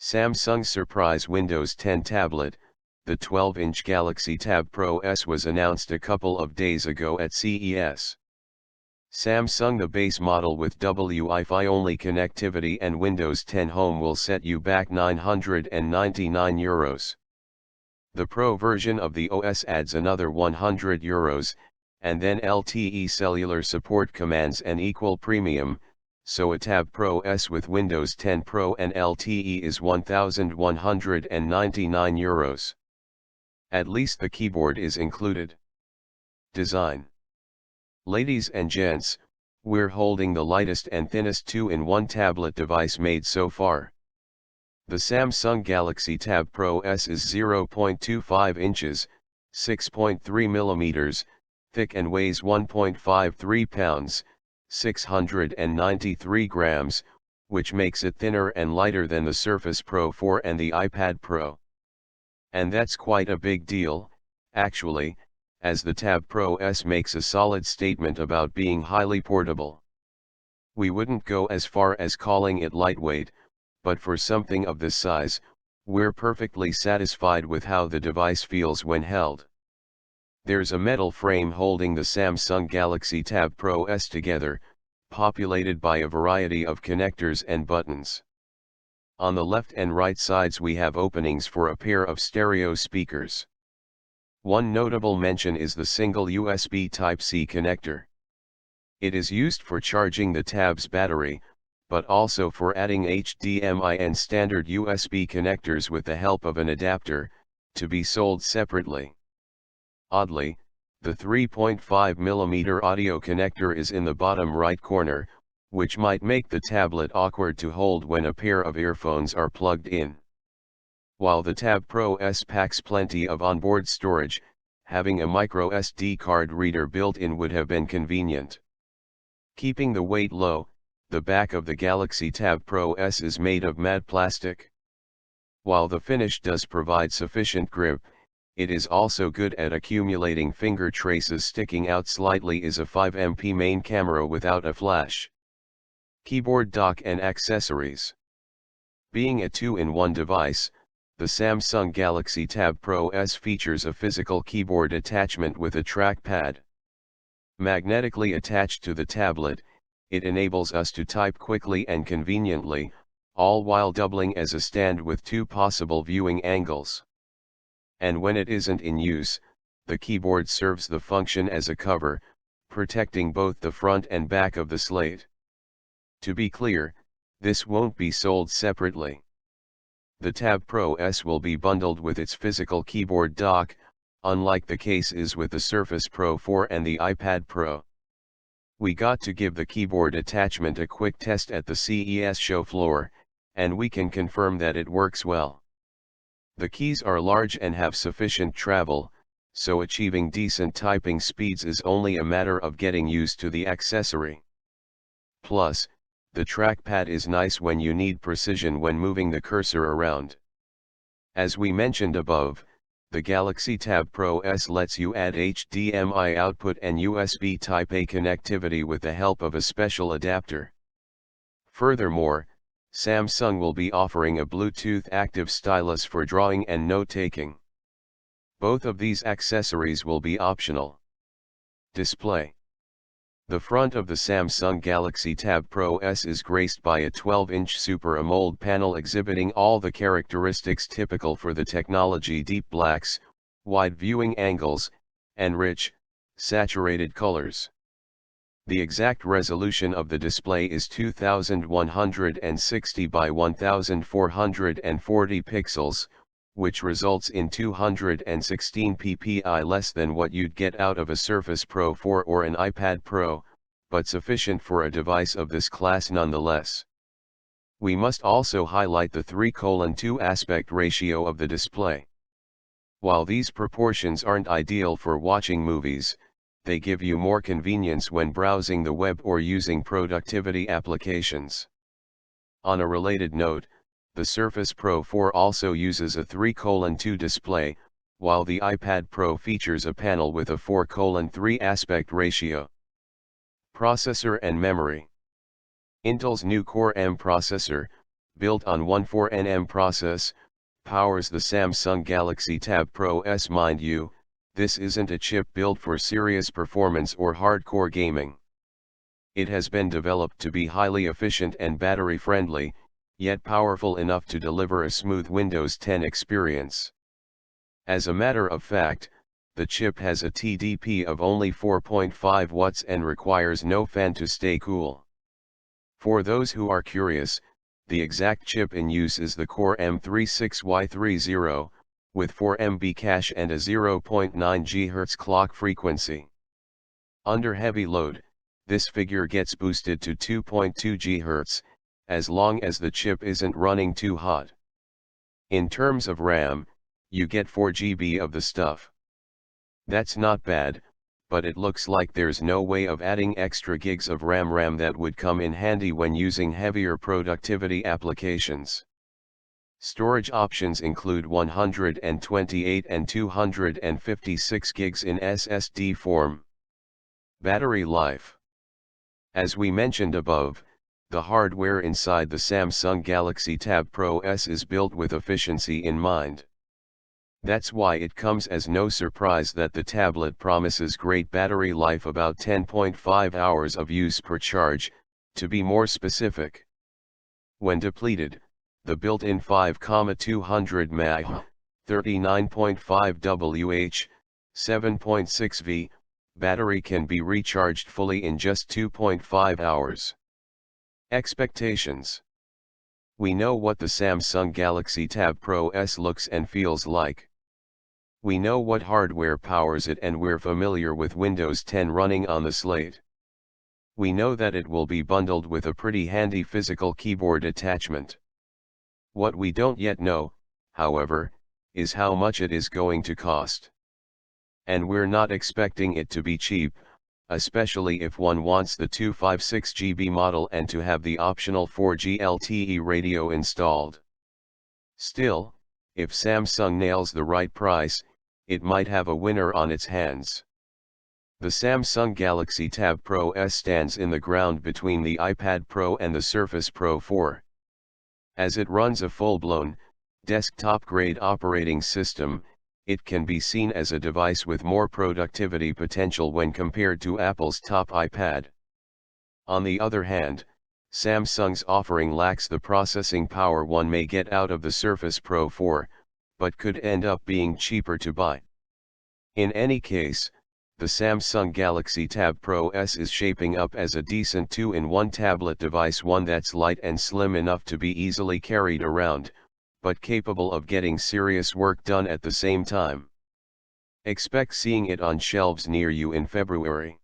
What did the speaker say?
Samsung's surprise Windows 10 tablet, the 12-inch Galaxy TabPro S, was announced a couple of days ago at CES. Samsung, the base model with Wi-Fi only connectivity and Windows 10 Home, will set you back €999. The Pro version of the OS adds another €100, and then LTE cellular support commands an equal premium, so a TabPro S with Windows 10 Pro and LTE is €1,199. At least the keyboard is included. Design. Ladies and gents, we're holding the lightest and thinnest 2-in-1 tablet device made so far. The Samsung Galaxy TabPro S is 0.25 inches, 6.3 millimeters, thick and weighs 1.53 pounds, 693 grams, which makes it thinner and lighter than the Surface Pro 4 and the iPad Pro. And that's quite a big deal, actually, as the TabPro S makes a solid statement about being highly portable. We wouldn't go as far as calling it lightweight, but for something of this size, we're perfectly satisfied with how the device feels when held. There's a metal frame holding the Samsung Galaxy TabPro S together, populated by a variety of connectors and buttons. On the left and right sides we have openings for a pair of stereo speakers. One notable mention is the single USB Type-C connector. It is used for charging the Tab's battery, but also for adding HDMI and standard USB connectors with the help of an adapter, to be sold separately. Oddly, the 3.5mm audio connector is in the bottom right corner, which might make the tablet awkward to hold when a pair of earphones are plugged in. While the TabPro S packs plenty of onboard storage, having a micro SD card reader built in would have been convenient. Keeping the weight low, the back of the Galaxy TabPro S is made of matte plastic. While the finish does provide sufficient grip, it is also good at accumulating finger traces. Sticking out slightly is a 5MP main camera without a flash. Keyboard dock and accessories. Being a 2-in-1 device, the Samsung Galaxy TabPro S features a physical keyboard attachment with a trackpad. Magnetically attached to the tablet, it enables us to type quickly and conveniently, all while doubling as a stand with two possible viewing angles. And when it isn't in use, the keyboard serves the function as a cover, protecting both the front and back of the slate. To be clear, this won't be sold separately. The TabPro S will be bundled with its physical keyboard dock, unlike the case is with the Surface Pro 4 and the iPad Pro. We got to give the keyboard attachment a quick test at the CES show floor, and we can confirm that it works well. The keys are large and have sufficient travel, so achieving decent typing speeds is only a matter of getting used to the accessory. Plus, the trackpad is nice when you need precision when moving the cursor around. As we mentioned above, the Galaxy TabPro S lets you add HDMI output and USB Type-A connectivity with the help of a special adapter. Furthermore, Samsung will be offering a Bluetooth active stylus for drawing and note-taking. Both of these accessories will be optional. Display. The front of the Samsung Galaxy TabPro S is graced by a 12-inch Super AMOLED panel exhibiting all the characteristics typical for the technology: deep blacks, wide viewing angles, and rich, saturated colors. The exact resolution of the display is 2160 by 1440 pixels, which results in 216 ppi, less than what you'd get out of a Surface Pro 4 or an iPad Pro, but sufficient for a device of this class nonetheless. We must also highlight the 3:2 aspect ratio of the display. While these proportions aren't ideal for watching movies, they give you more convenience when browsing the web or using productivity applications. On a related note, the Surface Pro 4 also uses a 3:2 display, while the iPad Pro features a panel with a 4:3 aspect ratio. Processor and memory. Intel's new Core M processor, built on 14nm process, powers the Samsung Galaxy TabPro S. Mind you, this isn't a chip built for serious performance or hardcore gaming. It has been developed to be highly efficient and battery-friendly, yet powerful enough to deliver a smooth Windows 10 experience. As a matter of fact, the chip has a TDP of only 4.5 watts and requires no fan to stay cool. For those who are curious, the exact chip in use is the Core M36Y30, with 4 MB cache and a 0.9 GHz clock frequency. Under heavy load, this figure gets boosted to 2.2 GHz, as long as the chip isn't running too hot. In terms of RAM, you get 4 GB of the stuff. That's not bad, but it looks like there's no way of adding extra gigs of RAM that would come in handy when using heavier productivity applications. Storage options include 128 and 256 gigs in SSD form. Battery life. As we mentioned above, the hardware inside the Samsung Galaxy TabPro S is built with efficiency in mind. That's why it comes as no surprise that the tablet promises great battery life, about 10.5 hours of use per charge, to be more specific. When depleted, the built-in 5,200 mAh, 39.5 Wh, 7.6 V, battery can be recharged fully in just 2.5 hours. Expectations. We know what the Samsung Galaxy TabPro S looks and feels like. We know what hardware powers it, and we're familiar with Windows 10 running on the slate. We know that it will be bundled with a pretty handy physical keyboard attachment. What we don't yet know, however, is how much it is going to cost. And we're not expecting it to be cheap, especially if one wants the 256 GB model and to have the optional 4G LTE radio installed. Still, if Samsung nails the right price, it might have a winner on its hands. The Samsung Galaxy TabPro S stands in the ground between the iPad Pro and the Surface Pro 4. As it runs a full-blown, desktop-grade operating system, it can be seen as a device with more productivity potential when compared to Apple's top iPad. On the other hand, Samsung's offering lacks the processing power one may get out of the Surface Pro 4, but could end up being cheaper to buy. In any case, the Samsung Galaxy TabPro S is shaping up as a decent 2-in-1 tablet device, one that's light and slim enough to be easily carried around, but capable of getting serious work done at the same time. Expect seeing it on shelves near you in February.